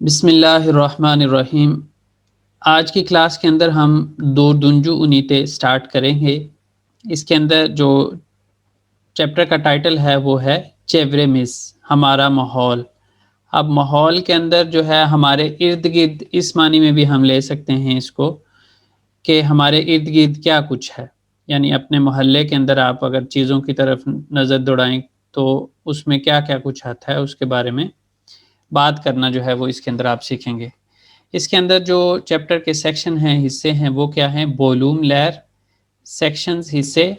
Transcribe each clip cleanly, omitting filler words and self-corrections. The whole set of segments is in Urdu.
بسم اللہ الرحمن الرحیم۔ آج کی کلاس کے اندر ہم دو دنجو انیتے سٹارٹ کریں گے۔ اس کے اندر جو چیپٹر کا ٹائٹل ہے وہ ہے چیوریمس، ہمارا ماحول۔ اب ماحول کے اندر جو ہے ہمارے ارد گرد، اس معنی میں بھی ہم لے سکتے ہیں اس کو کہ ہمارے ارد گرد کیا کچھ ہے، یعنی اپنے محلے کے اندر آپ اگر چیزوں کی طرف نظر دوڑائیں تو اس میں کیا کیا کچھ آتا ہے، اس کے بارے میں بات کرنا جو ہے وہ اس کے اندر آپ سیکھیں گے۔ اس کے اندر جو چیپٹر کے سیکشن ہیں، حصے ہیں، وہ کیا ہیں؟ بولوم لہر، سیکشنز حصے،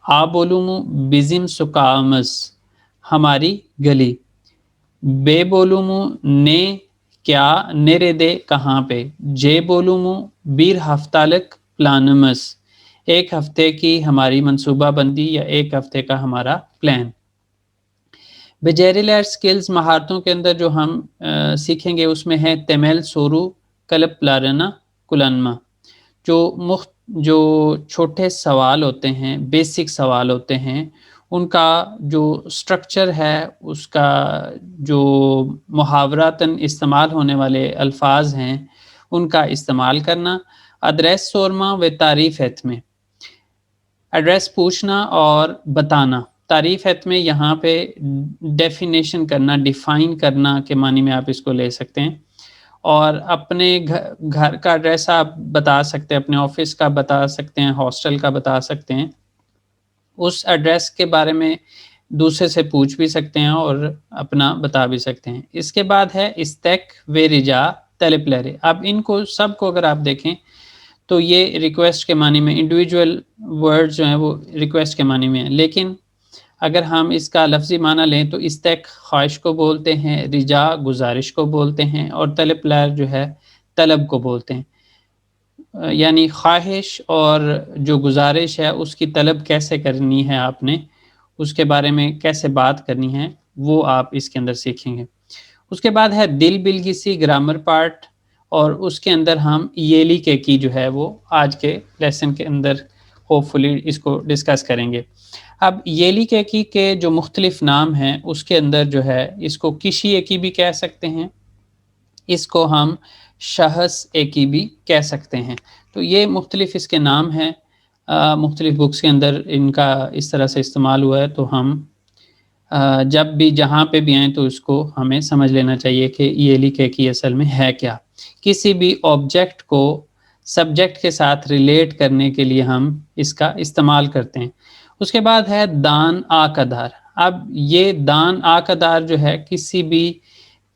آ بولومو بزم سکامس، ہماری گلی، بے بولومو نے کیا نیرے دے کہاں پہ، جے بولومو بیر ہفتالک پلانمس، ایک ہفتے کی ہماری منصوبہ بندی یا ایک ہفتے کا ہمارا پلان۔ بجیریلر سکلز، مہارتوں کے اندر جو ہم سیکھیں گے اس میں ہے تیمیل سورو کلپ پلارنا کلنما، جو چھوٹے سوال ہوتے ہیں، بیسک سوال ہوتے ہیں، ان کا جو سٹرکچر ہے، اس کا جو محاوراتاً استعمال ہونے والے الفاظ ہیں ان کا استعمال کرنا۔ ایڈریس سورما و تعریف ایت میں، ایڈریس پوچھنا اور بتانا، تعریف ایت میں یہاں پہ ڈیفینیشن کرنا، ڈیفائن کرنا کے معنی میں آپ اس کو لے سکتے ہیں۔ اور اپنے گھر کا ایڈریس آپ بتا سکتے ہیں، اپنے آفس کا بتا سکتے ہیں، ہاسٹل کا بتا سکتے ہیں، اس ایڈریس کے بارے میں دوسرے سے پوچھ بھی سکتے ہیں اور اپنا بتا بھی سکتے ہیں۔ اس کے بعد ہے استیک و رجا تیلپلرے۔ اب ان کو سب کو اگر آپ دیکھیں تو یہ ریکویسٹ کے معنی میں، انڈیویجول ورڈ جو ہیں وہ ریکویسٹ کے معنی میں ہیں، لیکن اگر ہم اس کا لفظی معنی لیں تو استیک خواہش کو بولتے ہیں، رجا گزارش کو بولتے ہیں، اور طلب جو ہے طلب کو بولتے ہیں۔ یعنی خواہش اور جو گزارش ہے اس کی طلب کیسے کرنی ہے، آپ نے اس کے بارے میں کیسے بات کرنی ہے، وہ آپ اس کے اندر سیکھیں گے۔ اس کے بعد ہے دل بلگیسی گرامر پارٹ، اور اس کے اندر ہم یلی کے کی جو ہے وہ آج کے لیسن کے اندر ہوپ فلی اس کو ڈسکس کریں گے۔ اب یلی کے کے جو مختلف نام ہیں اس کے اندر جو ہے اس کو کشی ایکی بھی کہہ سکتے ہیں، اس کو ہم شخص ایکی بھی کہہ سکتے ہیں۔ تو یہ مختلف اس کے نام ہیں، مختلف بکس کے اندر ان کا اس طرح سے استعمال ہوا ہے، تو ہم جب بھی جہاں پہ بھی آئیں تو اس کو ہمیں سمجھ لینا چاہیے کہ یلی کے کی اصل میں ہے کیا۔ کسی بھی آبجیکٹ کو سبجیکٹ کے ساتھ ریلیٹ کرنے کے لیے ہم اس کا استعمال کرتے ہیں۔ اس کے بعد ہے دان آکدار۔ اب یہ دان آکدار جو ہے کسی بھی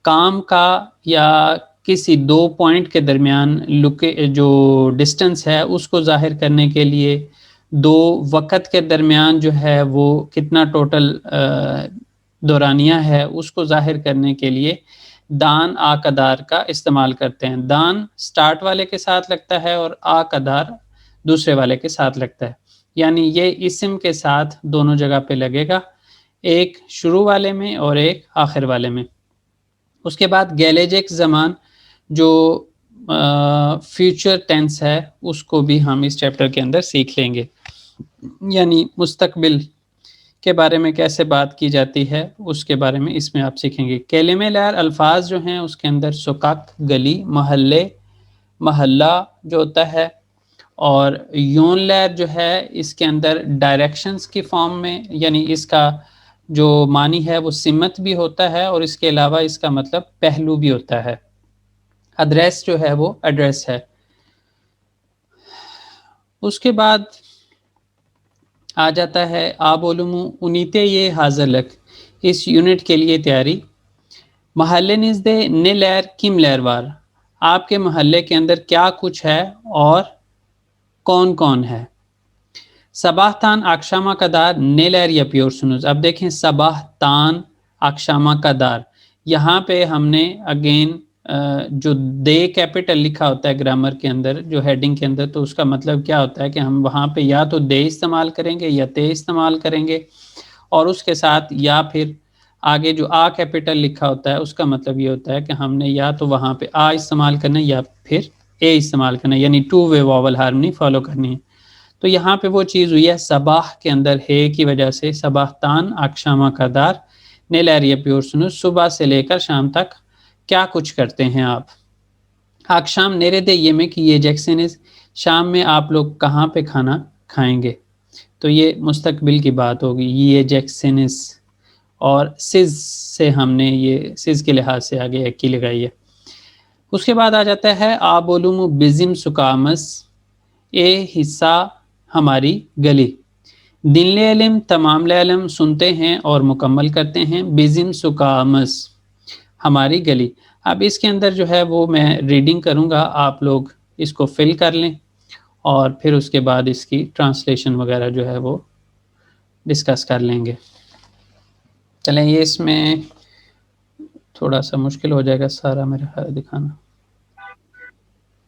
کام کا یا کسی دو پوائنٹ کے درمیان جو ڈسٹنس ہے اس کو ظاہر کرنے کے لیے، دو وقت کے درمیان جو ہے وہ کتنا ٹوٹل دورانیہ ہے اس کو ظاہر کرنے کے لیے دان آکدار کا استعمال کرتے ہیں۔ دان سٹارٹ والے کے ساتھ لگتا ہے اور آکدار دوسرے والے کے ساتھ لگتا ہے، یعنی یہ اسم کے ساتھ دونوں جگہ پہ لگے گا، ایک شروع والے میں اور ایک آخر والے میں۔ اس کے بعد گیلیجک زمان جو فیوچر ٹینس ہے اس کو بھی ہم اس چیپٹر کے اندر سیکھ لیں گے، یعنی مستقبل کے بارے میں کیسے بات کی جاتی ہے اس کے بارے میں اس میں آپ سیکھیں گے۔ کلمہ لہر الفاظ جو ہیں اس کے اندر سکک گلی، محلے، محلہ جو ہوتا ہے، اور یون لہر جو ہے اس کے اندر ڈائریکشنز کی فارم میں، یعنی اس کا جو معنی ہے وہ سمت بھی ہوتا ہے اور اس کے علاوہ اس کا مطلب پہلو بھی ہوتا ہے۔ ایڈریس جو ہے وہ ایڈریس ہے۔ اس کے بعد آ جاتا ہے آبولمو انیتے یہ حاضر لک، اس یونٹ کے لیے تیاری۔ محلے نزدے نے لہر کم لہروار، آپ کے محلے کے اندر کیا کچھ ہے اور کون کون ہے۔ صباح تان اکشامہ قدار نے لہر یا پیور سنوز۔ اب دیکھیں صباح تان اکشامہ قدار، یہاں پہ ہم نے اگین جو دے کیپٹل لکھا ہوتا ہے گرامر کے اندر جو ہیڈنگ کے اندر، تو اس کا مطلب کیا ہوتا ہے کہ ہم وہاں پہ یا تو دے استعمال کریں گے یا تے استعمال کریں گے، اور اس کے ساتھ یا پھر آگے جو آ کیپٹل لکھا ہوتا ہے اس کا مطلب یہ ہوتا ہے کہ ہم نے یا تو وہاں پہ آ استعمال کرنا ہے یا پھر اے استعمال کرنا ہے، یعنی two way vowel harmony follow کرنی ہے۔ تو یہاں پہ وہ چیز ہوئی ہے صباح کے اندر ہے کی وجہ سے صباح تان اکشامہ قدار نے لہر یا پیور سنو، صبح سے لے کر شام تک کیا کچھ کرتے ہیں آپ. akşam nerede yemek yiyeceksiniz, شام میں آپ لوگ کہاں پہ کھانا کھائیں گے. تو یہ مستقبل کی بات ہوگی. yiyeceksiniz اور سز سے ہم نے یہ سز کے لحاظ سے آگے ایک کی لگائی ہے. اس کے بعد آ جاتا ہے آبولوم بزم سکامس، اے حصہ ہماری گلی. دن علم تمام علم سنتے ہیں اور مکمل کرتے ہیں. بزم سکامس ہماری گلی. اب اس کے اندر جو ہے وہ میں ریڈنگ کروں گا، آپ لوگ اس کو فل کر لیں اور پھر اس کے بعد اس کی ٹرانسلیشن وغیرہ جو ہے وہ ڈسکس کر لیں گے. چلیں یہ اس میں تھوڑا سا مشکل ہو جائے گا سارا میرا خیال دکھانا.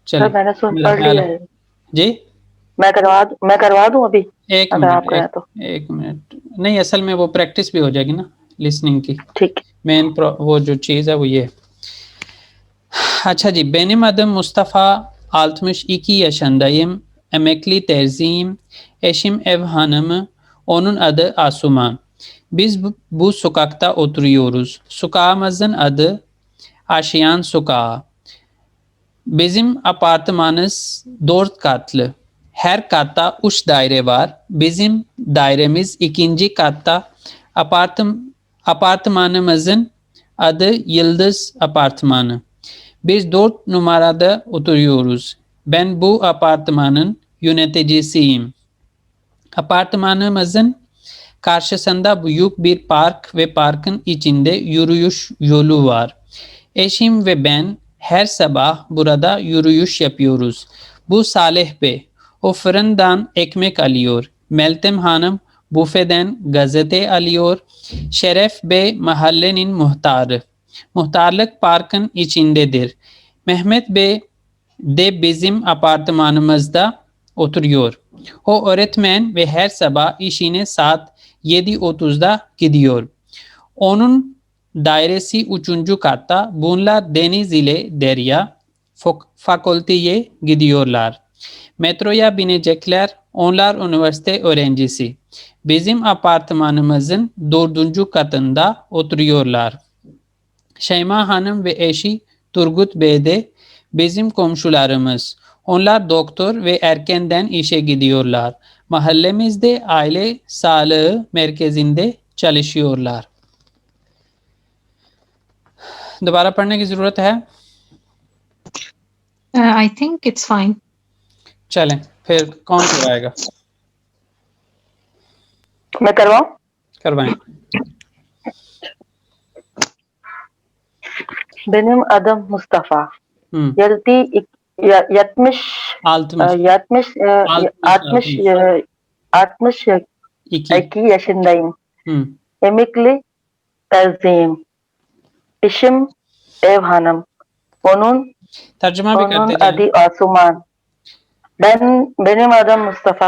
چلیں میں نے میرا پڑھ خیال لیا ہے ہے. جی میں کروا دوں ابھی ایک اگر آپ کہیں تو. منٹ نہیں، اصل میں وہ پریکٹس بھی ہو جائے گی نا لسننگ کی. ٹھیک. مین وہ جو چیز ہے وہ یہ. اچھا جی. benim adım Mustafa, 62 yaşındayım, emekli terziyim, eşim ev hanımı, onun adı Asuman. Biz bu sokakta oturuyoruz. Sokağımızın adı Aşiyan Sokağı. Bizim apartmanımız 4 katlı. Her katta 3 daire var. Bizim dairemiz 2. katta. Apartmanımızın adı Yıldız Apartmanı. Biz 4 numarada oturuyoruz. Ben bu apartmanın yöneticisiyim. Apartmanımızın karşısında büyük bir park ve parkın içinde yürüyüş yolu var. Eşim ve ben her sabah burada yürüyüş yapıyoruz. Bu Salih Bey. O fırından ekmek alıyor. Meltem Hanım büfeden gazete alıyor. Şeref Bey mahallenin muhtarı. Muhtarlık parkın içindedir. Mehmet Bey de bizim apartmanımızda oturuyor. O öğretmen ve her sabah işine saat 7.30'da gidiyor. Onun dairesi 3. katta. Bunlar deniz ile derya fakülteye gidiyorlar. Metroya binecekler. Onlar üniversite öğrencisi. Bizim apartmanımızın 4. katında oturuyorlar. Şeyma Hanım ve eşi Turgut Bey de bizim komşularımız. Onlar doktor ve erkenden işe gidiyorlar. Mahallemizde aile sağlığı merkezinde çalışıyorlar. دوبارہ پڑھنے کی ضرورت ہے؟ I think it's fine. چلیں پھر کون کروائے گا؟ میں کرواؤں؟ کروائیں. benim adım Mustafa. ہم. Yelti 70 62 yaşındayım. ہم. Emekli terziyim. Eşim ev hanım. Onun ترجمہ بھی کرتے adı جائیں. Asuman. benim adım Mustafa.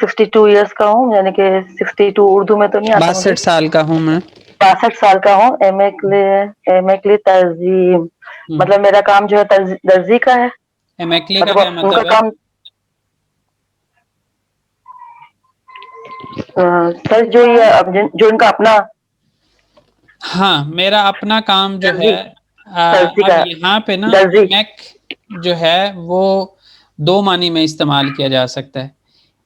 62 years کا ہوں، یعنی کہ 62 اردو میں تو نہیں آتا. 62 سال کا ہوں میں. 62 سال کا ہوں. ایمیکلی ترجیم، مطلب میرا کام جو ہے درزی کا ہے. ایمیکلی کا مطلب کیا ان مطلب کا ہے؟ کام سر جو یہ جو ان کا اپنا ہاں میرا اپنا کام جو درزی ہے درزی اب کا یہاں پہ نا درزی ایمیک جو ہے وہ 2 معنی میں استعمال کیا جا سکتا ہے.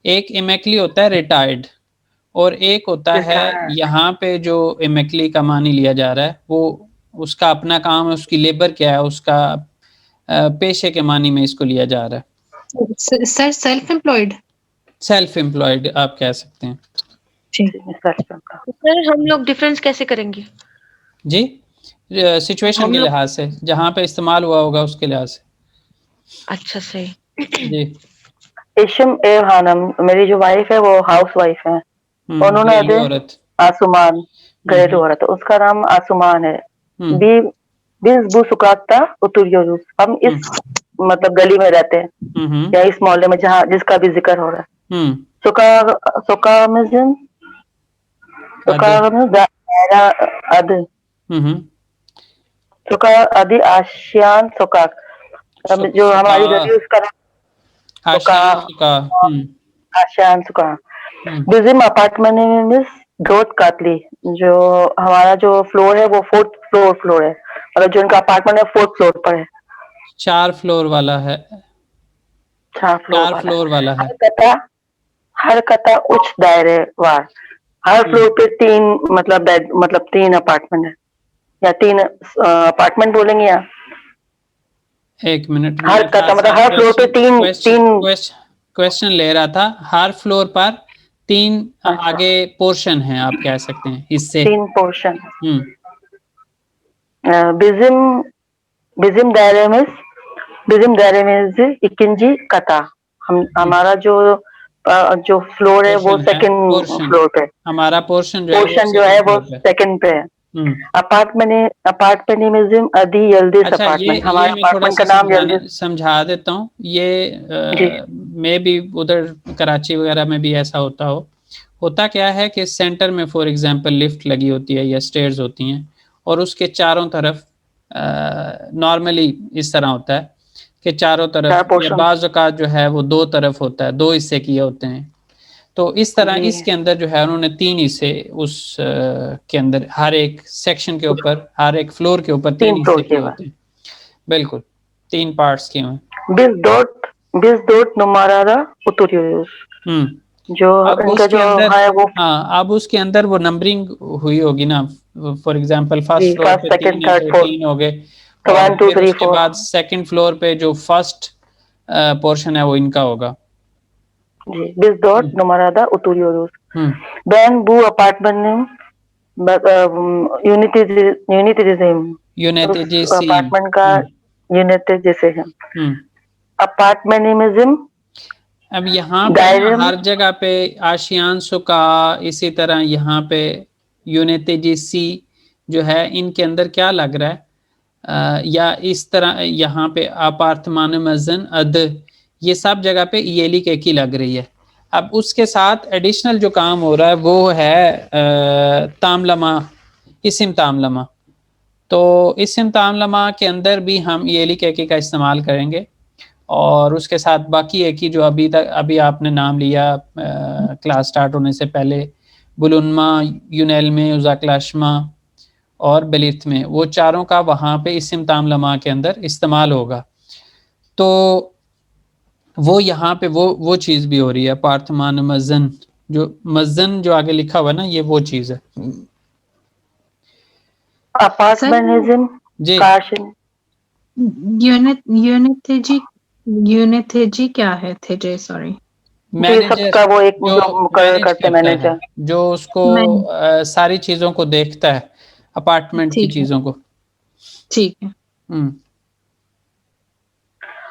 ایک ایمیکلی ہوتا ہے ریٹائرڈ، اور ایک ہوتا ہے یہاں پہ جو ایمیکلی کا معنی لیا جا رہا ہے وہ اس کا اپنا کام ہے، اس کی لیبر کیا ہے، اس کا پیشے کے معنی میں اس کو لیا جا رہا ہے. سر سیلف امپلائڈ، سیلف امپلائڈ آپ کہہ سکتے ہیں. سر ہم لوگ ڈیفرنس کیسے کریں گے؟ جی سچویشن کے لحاظ سے، جہاں پہ استعمال ہوا ہوگا اس کے لحاظ سے. اچھا صحیح. جی ایشم اے ہانم، میری جو وائف ہے وہ ہاؤس وائف ہے. انہوں نے گھریلو عورت. آسمان، گھریلو عورت، اس کا نام آسمان ہے. بیس بو سکاتا اتوریوس، ہم اس مطلب گلی میں رہتے ہیں یا اس محلے میں جہاں جس کا بھی ذکر ہو رہا ہے. سکامزم ادی آشیان سکاک، جو ہماری گلی اس کا نام آشیان سکا. بزم اپارٹمنٹ دوت کاتلی جو ہمارا جو فلور ہے وہ 4th فلور ہے, مطلب جو ان کا اپارٹمنٹ ہے 4th فلور پر ہے. 4 فلور والا ہے. 4 4 فلور فلور والا ہے. ہر قطع اچ دائرے وار, ہر فلور پہ 3 مطلب بیڈ, مطلب 3 اپارٹمنٹ ہے, یا 3 اپارٹمنٹ بولیں گے, یا ایک منٹ ہر میں قطع مطلب ہر فلور پہ 3 کوشچن لے رہا تھا. ہر فلور پر 3 اچھا آگے پورشن ہیں, آپ کہہ سکتے ہیں حصے. 3 پورشن. ہوں bizim dairemiz ikinci kata. ہمارا جو فلور ہے وہ پورشن ہے, 2nd پورشن فلور پہ, ہمارا پورشن پورشن جو ہے وہ 2nd پہ ہے. ہوں. اپارٹمنٹزم ادھی یلدیس اچھا اپارٹمنٹ, یہ ہمارے میں تھوڑا اپارٹمنٹ سا کا نام یلدیس. سمجھا دیتا ہوں. یہ جی میں بھی ادھر کراچی وغیرہ میں بھی ایسا ہوتا کیا ہے کہ سینٹر میں فار ایگزامپل لفٹ لگی ہوتی ہے یا سٹیئرز ہوتی ہیں, اور اس کے چاروں طرف نارملی اس طرح ہوتا ہے کہ چاروں طرف, 4 یا پورشن. بعض اوقات جو ہے وہ 2 طرف ہوتا ہے, 2 حصے کیے ہوتے ہیں. تو اس طرح جی اس کے اندر جو ہے انہوں نے 3 حصے اس کے اندر, ہر ایک سیکشن کے اوپر, ہر ایک فلور کے اوپر 3 فلور حصے کے کیے ہوتے ہیں. بالکل 3 پارٹس کیے ہوئے. Biz dört numarada oturuyoruz. ہوں. جو اب ان کا اس کے جو اندر, ہے وہ ہاں اب اس کے اندر وہ نمبرنگ ہوئی ہوگی نا. فار ایگزامپل جی فرسٹ فلور پہ 3 2nd ہے 3rd تو 4th 3 ہو گئے, تو اور 1 2 پھر 3 اس کے 4. بعد سیکنڈ فلور پہ جو فرسٹ پورشن ہے وہ ان کا ہوگا. جی biz dört numarada oturuyoruz. ہوں. Ben bu apartmanın yöneticiyim. یونیتی اس جی سی. اپارٹمنٹ کا یونیٹیجیسے ہے. ہوں. اپارٹمنٹزم اب یہاں پہ نا دائرے ہر جگہ پہ آشیان سکا, اسی طرح یہاں پہ یونیتی جی سی جو ہے, ان کے اندر کیا لگ رہا ہے, یا اس طرح یہاں پہ آپارتمان مزن اد, یہ سب جگہ پہ ایلی کی لگ رہی ہے. اب اس کے ساتھ ایڈیشنل جو کام ہو رہا ہے وہ ہے تاملمہ, اسم تاملمہ. تو اسم تاملمہ کے اندر بھی ہم ایلی کی کا استعمال کریں گے, اور اس کے ساتھ باقی ایک ہی جو ابھی آپ نے نام لیا کلاس سٹارٹ ہونے سے پہلے, بلونما, یونیلمے, ازاکلاشما اور بلیتھ میں, وہ چاروں کا وہاں پہ اسم تاملمہ کے اندر استعمال ہوگا. تو وہ یہاں پہ وہ چیز بھی ہو رہی ہے. پارتمان مزن, جو مزن جو آگے لکھا ہوا ہے نا, یہ وہ چیز ہے. اپارٹمنٹزم جی کاشن یونیتھیجی کیا ہے تھے, سوری. جی سب مینیجر, کا وہ ایک جو جو مقرر مینیج کرتے کرتا ہے, مینیجر. جو اس کو ساری چیزوں کو دیکھتا ہے, اپارٹمنٹ کی ٹھیک ہے, چیزوں کو. ٹھیک ہے.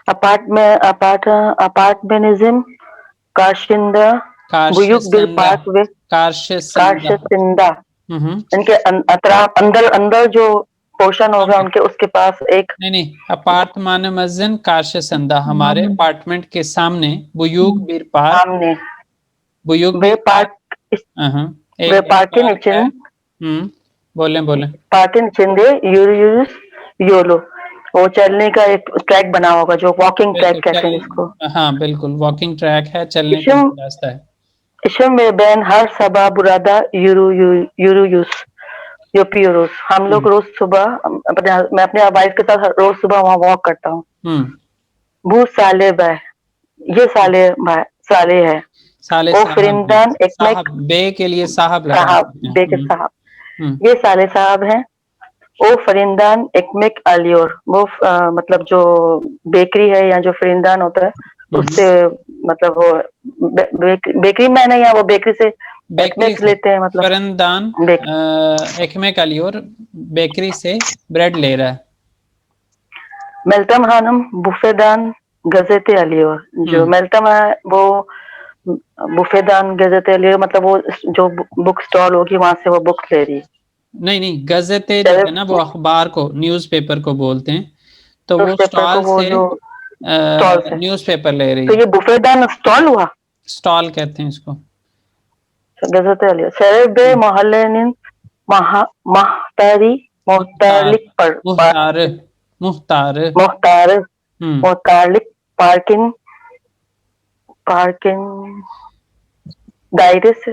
اپارٹمنٹزم کاشندہ بیوک بل کارشسندہ, پارک وے کارشسندہ. کاشندہ. ہوں. ان کے اطراف اندر جو پورشن ہوگا ان کے, اس کے پاس ایک نہیں, اپارتمان مزن کارشسندہ, ہمارے اپارٹمنٹ کے سامنے بیوک بیر پارک, سامنے بیوک وے بیر پارک. وے ایک پارکن پارک ہے. بولیں. پارکن چندے یولو, وہ چلنے کا ایک ٹریک بنا ہوگا جو واکنگ بالکل ٹریک کہتے ہیں جس کو. ہاں بالکل واکنگ ٹریک ہے, چلنے کا اشم راستہ ہے. اشم میں بین ہر صبح برادا یوروس یوپیوروس, ہم لوگ روز صبح, میں اپنے وائف کے ساتھ روز صبح وہاں واک کرتا ہوں. بو سالے بہ, یہ سالے ہے. سالے او صاحب ہیں, فرندان ایک صاحب بے کے لیے صاحب لگا صاحب سکتے ہیں. بے کے صاحب, یہ سالے صاحب ہیں. او فرندان ایکمک الیور, وہ مطلب جو بیکری ہے یا جو فرندان ہوتا ہے اس سے, مطلب وہ بیکری میں نے, یا وہ بیکری سے بیکری ایکمیک سے لیتے ہیں, مطلب فرندان ایکمے کالی اور بیکری سے بریڈ لے رہا ہے. میلتم خانم بفے دان گزیتے علیور, جو میلتم ہے وہ بفے دان گزیتے علیور, مطلب وہ جو بک سٹال ہوگی وہاں سے وہ بک لے رہی ہے. نہیں, گزتے جو ہے نا وہ اخبار کو, نیوز پیپر کو بولتے ہیں, تو وہ نیوز پیپر کو سٹال وہ سے جو اسٹال سے, نیوز پیپر لے رہی تو ہے. یہ بفے دان اسٹال ہوا, سٹال کہتے ہیں اس کو. گزیتے علیور شہر بے محلے محتاری مختار, محترلک مختار, مختار. محترلک پارکنگ دائرے سے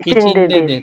içindedir. içindedir.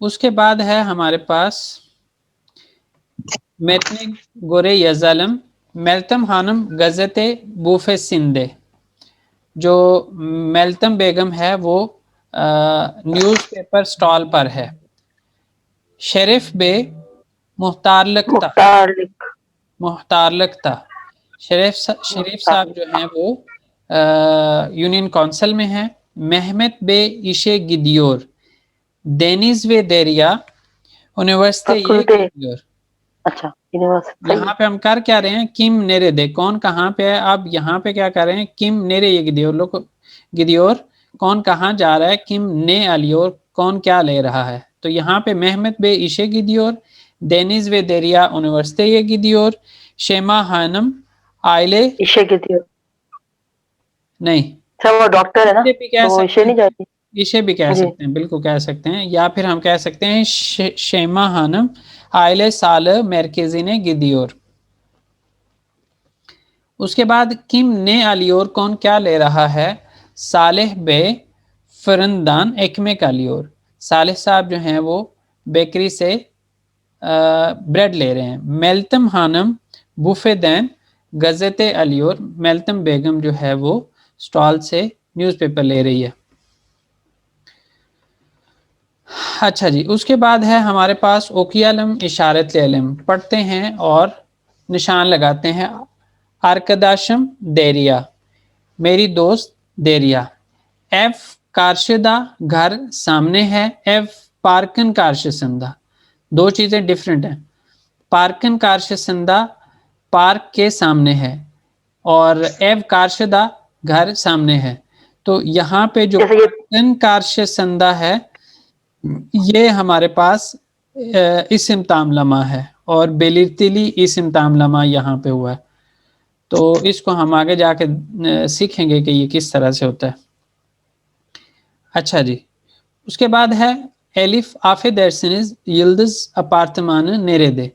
اس کے بعد ہے ہمارے پاس میتنے گورے یزالم میلتم خانم غزت بوف سندے. جو میلتم بیگم ہے وہ نیوز پیپر سٹال پر ہے. شریف بے محتار لکھتا. شریف صاحب جو ہیں وہ یونین کونسل میں ہیں. محمد بے ایشے گدیور دینیز وے دیریا یونیورسٹی گدیور. اچھا یونیورسٹی. یہاں پہ ہم کر کیا رہے ہیں کم نیرے دے کون کہاں پہ ہے. اب یہاں پہ کیا کر رہے ہیں کم نیرے یہ گدیور کون کہاں جا رہا ہے. کم نے الیور کون کیا لے رہا ہے. تو یہاں پہ محمد بے ایشے گدیور دینیز وے دیریا یونیورسٹی یہ گدیور شیما خانم آئلے ایشے گدیور نہیں وہ ڈاکٹر ہے نا ایشے بھی کہہ تو سکتے ایشے نہیں جاتی. ایشے بھی کہہ سکتے ہیں بالکل کہہ سکتے ہیں. یا پھر ہم کہہ سکتے ہیں شیما خانم آئلے سال مرکزی نے گدیور. اس کے بعد کم نے الیور کون کیا لے رہا ہے. صالح بے فرندان ایکمے کا لیور. صالح صاحب جو ہیں وہ بیکری سے بریڈ لے رہے ہیں. میلتم خانم بوفے دین غزت الیور میلتم بیگم جو ہے وہ سٹال سے نیوز پیپر لے رہی ہے. اچھا جی اس کے بعد ہے ہمارے پاس اوکیالم اشارت علم پڑھتے ہیں اور نشان لگاتے ہیں. ارکداشم دیریا میری دوست دیریا. ایف کارشدہ گھر سامنے ہے. ایف پارکن کارشسندہ دو چیزیں ڈیفرنٹ ہیں. پارکن کارشسندہ پارک کے سامنے ہے اور ایف کارشدہ گھر سامنے ہے. تو یہاں پہ جو پارکن کارشسندہ ہے یہ ہمارے پاس اسم تام لمحہ ہے اور بیلیرتلی اسم تام لمحہ یہاں پہ ہوا ہے. تو اس کو ہم آگے جا کے سیکھیں گے کہ یہ کس طرح سے ہوتا ہے. اچھا جی اس کے بعد ہے ایلف آفے درسنز یلدز اپارتمان نیرے دے.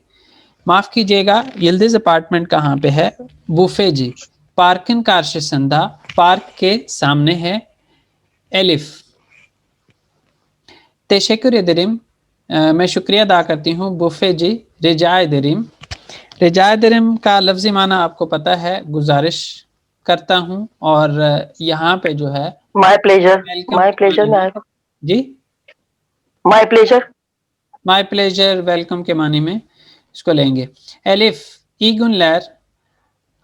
معاف کیجیے گا یلدز اپارٹمنٹ کہاں پہ ہے. بوفے جی پارکن کارشسندہ پارک کے سامنے ہے. ایلف تشکر درم میں شکریہ ادا کرتی ہوں. بوفے جی رجائے درم. رجائے درم کا لفظی معنی آپ کو پتہ ہے گزارش کرتا ہوں اور یہاں پہ جو ہے مائی پلیجر میں آئے گا. جی مائی پلیجر ویلکم کے معنی میں اس کو لیں گے. ایلف ای گن لیر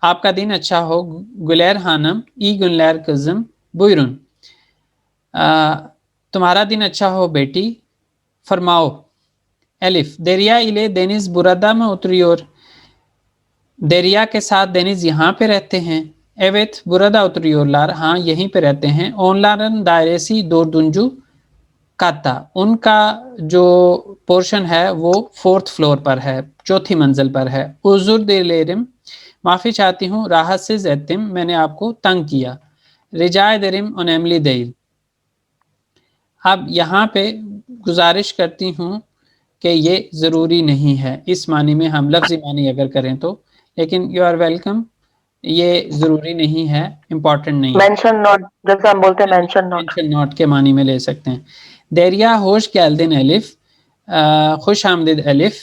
آپ کا دن اچھا ہو. گلیر خانم ای گن لیر کزم بویرون تمہارا دن اچھا ہو بیٹی فرماؤ. ایلف دریا الے دینز برادا میں اتریور دریا کے ساتھ دینز یہاں پہ رہتے ہیں. ایویت برادا اتریور لار ہاں یہیں پہ رہتے ہیں. اون لارن دائریسی دور دنجو کاتا ان کا جو پورشن ہے وہ 4th فلور پر ہے چوتھی منزل پر ہے. عذر دے لیرم معافی چاہتی ہوں. راحت سے زیتم میں نے آپ کو تنگ کیا. رجائے درم انیملی دیل اب یہاں پہ گزارش کرتی ہوں کہ یہ ضروری نہیں ہے اس معنی میں ہم لفظی معنی اگر کریں تو لیکن یو آر ویلکم یہ ضروری نہیں ہے امپورٹنٹ نہیں ہے. مینشن نوٹ جیسے ہم بولتے ہیں مینشن نوٹ کے معنی میں لے سکتے ہیں. دیریا ہوش گیلدن ایلف خوش آمدید ایلف.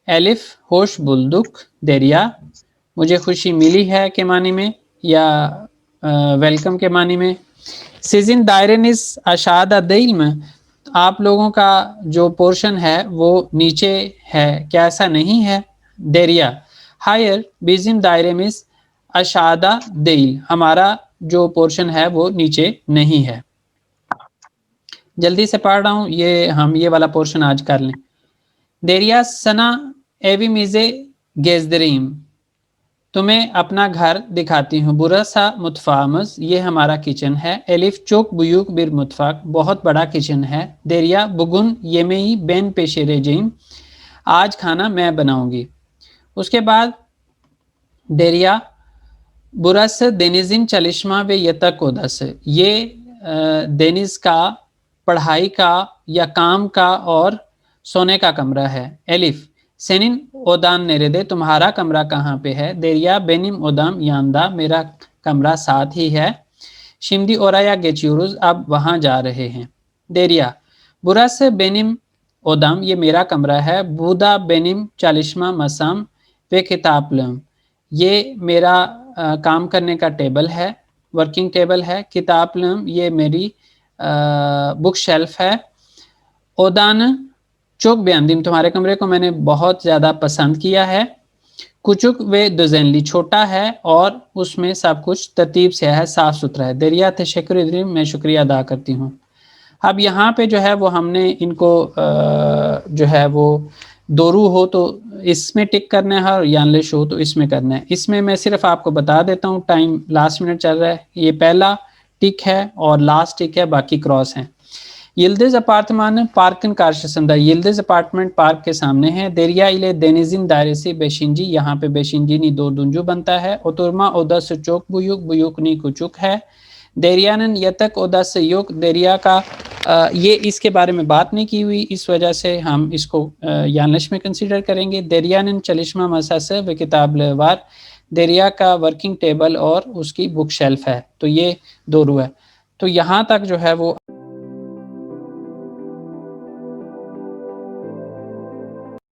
ایلف ہوش بلدک دیریا مجھے خوشی ملی ہے کے معنی میں یا ویلکم کے معنی میں. سیزن دائرنس اشادہ دیل میں آپ لوگوں کا جو پورشن ہے وہ نیچے ہے کیا ایسا نہیں ہے. دیریا ہائر بیزم دائرے مس اشادہ دیل ہمارا جو پورشن ہے وہ نیچے نہیں ہے. جلدی سے پڑھ رہا ہوں یہ ہم یہ والا پورشن آج کر لیں. دیریا سنا ایوی میزے گیزدریم تمہیں اپنا گھر دکھاتی ہوں. برسا متفامز یہ ہمارا کچن ہے. ایلف چوک بیوک بیر متفاق بہت بڑا کچن ہے. دیریا بگن یمئی بین پیشے رجیم آج کھانا میں بناؤں گی. اس کے بعد دیریا برس دینزن چلشمہ و یتک اودس یہ دینز کا پڑھائی کا یا کام کا اور سونے کا کمرہ ہے. ایلف سینن اودان نیرے دے تمہارا کمرہ کہاں پہ ہے. دیریا بینم اودام یاندہ میرا کمرہ ساتھ ہی ہے. شمدی اورایا گیچیوروز اب وہاں جا رہے ہیں. دیریا برس بینم اودام یہ میرا کمرہ ہے. بودا بینم چالشما مسام و کتاب لم یہ میرا کام کرنے کا ٹیبل ہے، ورکنگ ٹیبل ہے. کتاب لم یہ میری بک شیلف ہے. اودان چوک بیاندیم تمہارے کمرے کو میں نے بہت زیادہ پسند کیا ہے. کچک و دزینلی چھوٹا ہے اور اس میں سب کچھ ترتیب سے ہے، صاف ستھرا ہے. دریا تشکر ادریم میں شکریہ ادا کرتی ہوں. اب یہاں پہ جو ہے وہ ہم نے ان کو جو ہے وہ دورو ہو تو اس میں ٹک کرنا ہے اور یانلش ہو تو اس میں کرنا ہے. اس میں میں صرف آپ کو بتا دیتا ہوں، ٹائم لاسٹ منٹ چل رہا ہے. یہ پہلا ٹک ہے اور لاسٹ ٹک ہے، باقی کراس ہیں. یلدز اپارتمان پارکن کارشسندہ یلدز اپارٹمنٹ پارک کے سامنے ہے. دریا الے دینزین دائرے سے بیشنجی یہاں پہ بیشنجینی دو دنجو بنتا ہے. اترما اودس چوک بیوک بیوکنی کچک ہے. دیریانن یتک اودس یوک دریا کا یہ اس کے بارے میں بات نہیں کی ہوئی، اس وجہ سے ہم اس کو یانلش میں کنسیڈر کریں گے. دیریانن چلشمہ مساس و کتاب لوار دریا کا ورکنگ ٹیبل اور اس کی بک شیلف ہے. تو یہ دورو ہے. تو یہاں تک جو ہے وہ